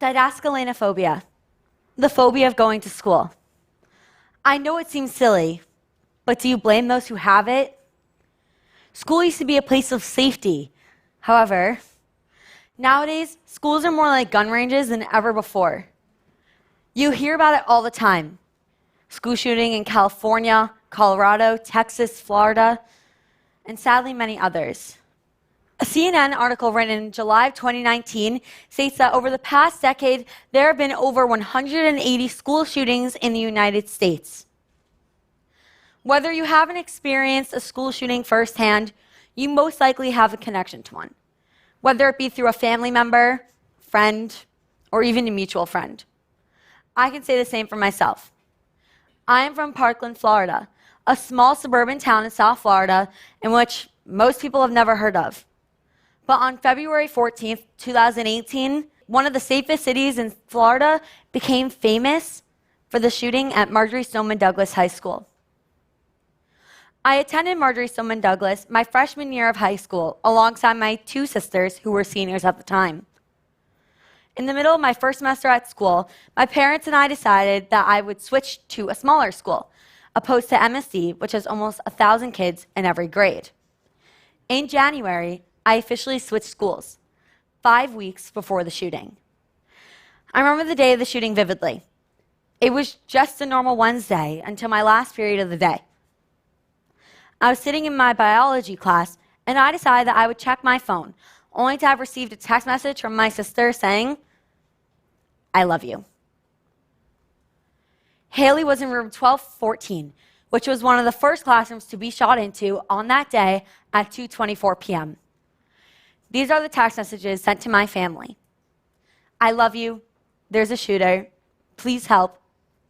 Didascalenophobia, the phobia of going to school. I know it seems silly, but do you blame those who have it? School used to be a place of safety. However, nowadays, schools are more like gun ranges than ever before. You hear about it all the time. School shooting in California, Colorado, Texas, Florida, and sadly many others. A CNN article written in July of 2019 states that over the past decade, there have been over 180 school shootings in the United States. Whether you haven't experienced a school shooting firsthand, you most likely have a connection to one, whether it be through a family member, friend, or even a mutual friend. I can say the same for myself. I am from Parkland, Florida, a small suburban town in South Florida in which most people have never heard of. But on February 14th, 2018, one of the safest cities in Florida became famous for the shooting at Marjory Stoneman High School. I attended Marjory Stoneman my freshman year of high school alongside my two sisters who were seniors at the time. In the middle of my first semester at school, my parents and I decided that I would switch to a smaller school, opposed to MSD, which has almost 1,000 kids in every grade. In January, I officially switched schools, 5 weeks before the shooting. I remember the day of the shooting vividly. It was just a normal Wednesday until my last period of the day. I was sitting in my biology class, and I decided that I would check my phone, only to have received a text message from my sister saying, "I love you." Haley was in room 1214, which was one of the first classrooms to be shot into on that day at 2:24 p.m. These are the text messages sent to my family. "I love you. There's a shooter. Please help.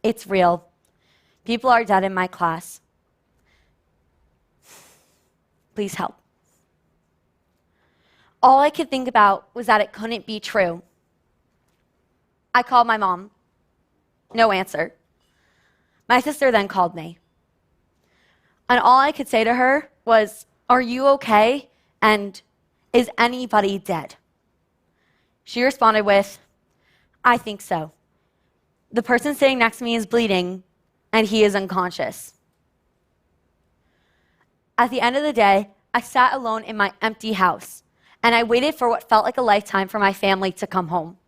It's real. People are dead in my class. Please help." All I could think about was that it couldn't be true. I called my mom. No answer. My sister then called me. And all I could say to her was, "Are you okay? And is anybody dead?" She responded with, "I think so. The person sitting next to me is bleeding, and he is unconscious." At the end of the day, I sat alone in my empty house, and I waited for what felt like a lifetime for my family to come home.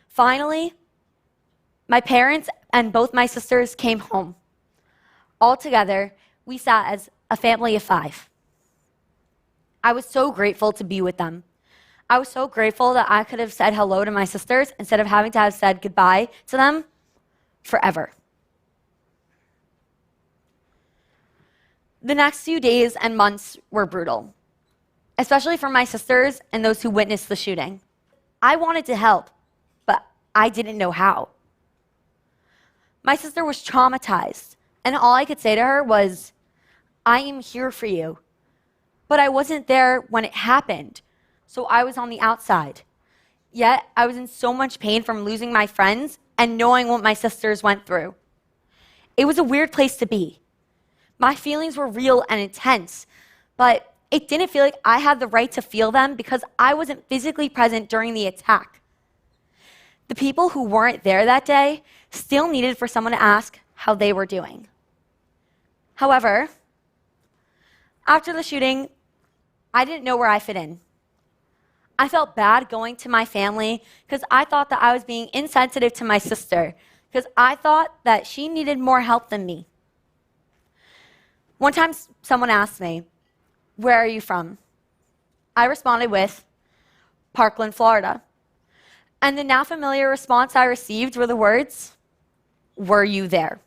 Finally, my parents and both my sisters came home. All together, we sat as a family of 5. I was so grateful to be with them. I was so grateful that I could have said hello to my sisters instead of having to have said goodbye to them forever. The next few days and months were brutal, especially for my sisters and those who witnessed the shooting. I wanted to help, but I didn't know how. My sister was traumatized, and all I could say to her was, "I am here for you." But I wasn't there when it happened, so I was on the outside. Yet, I was in so much pain from losing my friends and knowing what my sisters went through. It was a weird place to be. My feelings were real and intense, but it didn't feel like I had the right to feel them because I wasn't physically present during the attack. The people who weren't there that day still needed for someone to ask how they were doing. However, after the shooting, I didn't know where I fit in. I felt bad going to my family because I thought that I was being insensitive to my sister because I thought that she needed more help than me. One time, someone asked me, "Where are you from?" I responded with, "Parkland, Florida." And the now familiar response I received were the words, "Were you there?"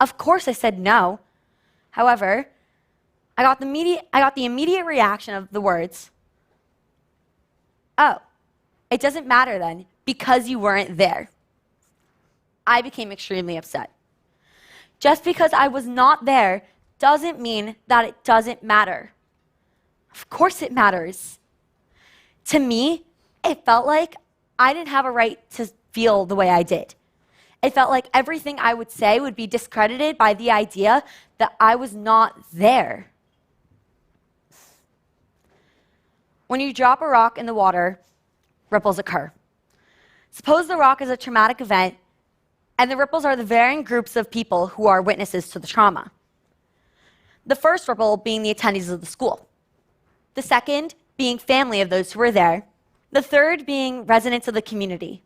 Of course I said no. However, I got the immediate reaction of the words, "Oh, it doesn't matter then, because you weren't there." I became extremely upset. Just because I was not there doesn't mean that it doesn't matter. Of course it matters. To me, it felt like I didn't have a right to feel the way I did. It felt like everything I would say would be discredited by the idea that I was not there. When you drop a rock in the water, ripples occur. Suppose the rock is a traumatic event, and the ripples are the varying groups of people who are witnesses to the trauma. The first ripple being the attendees of the school. The second being family of those who were there. The third being residents of the community.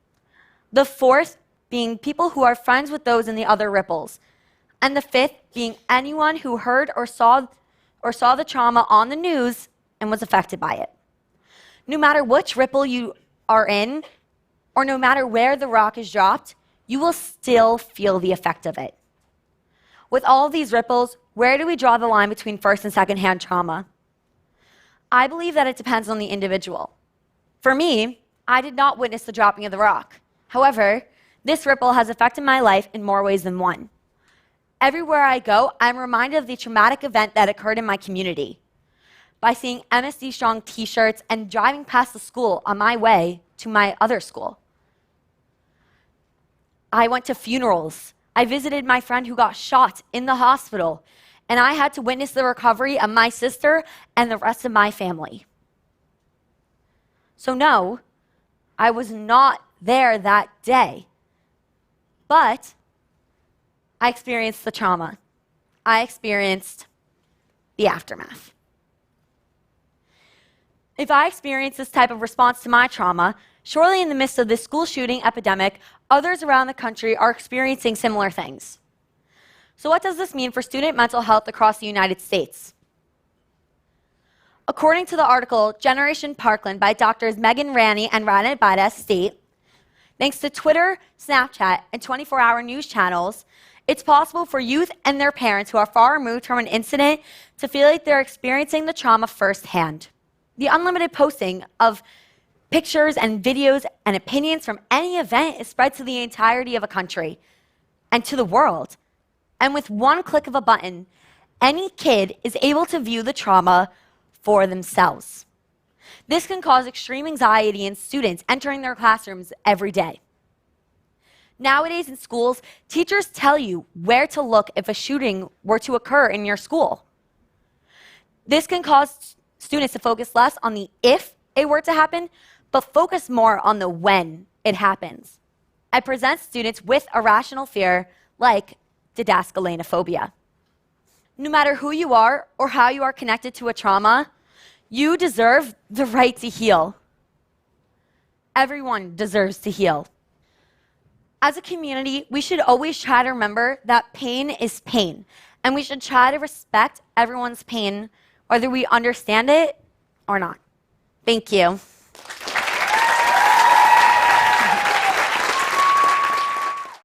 The fourth being people who are friends with those in the other ripples. And the fifth being anyone who heard or saw the trauma on the news and was affected by it. No matter which ripple you are in, or no matter where the rock is dropped, you will still feel the effect of it. With all of these ripples, where do we draw the line between first and second-hand trauma? I believe that it depends on the individual. For me, I did not witness the dropping of the rock. However, this ripple has affected my life in more ways than one. Everywhere I go, I'm reminded of the traumatic event that occurred in my community. By seeing MSD Strong t-shirts and driving past the school on my way to my other school. I went to funerals. I visited my friend who got shot in the hospital, and I had to witness the recovery of my sister and the rest of my family. So no, I was not there that day, but I experienced the trauma. I experienced the aftermath. If I experienced this type of response to my trauma, surely in the midst of this school shooting epidemic, others around the country are experiencing similar things. So what does this mean for student mental health across the United States? According to the article Generation Parkland by Doctors Megan Ranney and Rana Bada state, thanks to Twitter, Snapchat, and 24-hour news channels, it's possible for youth and their parents who are far removed from an incident to feel like they're experiencing the trauma firsthand. The unlimited posting of pictures and videos and opinions from any event is spread to the entirety of a country and to the world. And with one click of a button, any kid is able to view the trauma for themselves. This can cause extreme anxiety in students entering their classrooms every day. Nowadays in schools, teachers tell you where to look if a shooting were to occur in your school. This can cause students to focus less on the if it were to happen, but focus more on the when it happens. It presents students with irrational fear like didascalenophobia. No matter who you are or how you are connected to a trauma, you deserve the right to heal. Everyone deserves to heal. As a community, we should always try to remember that pain is pain, and we should try to respect everyone's pain, whether we understand it or not. Thank you.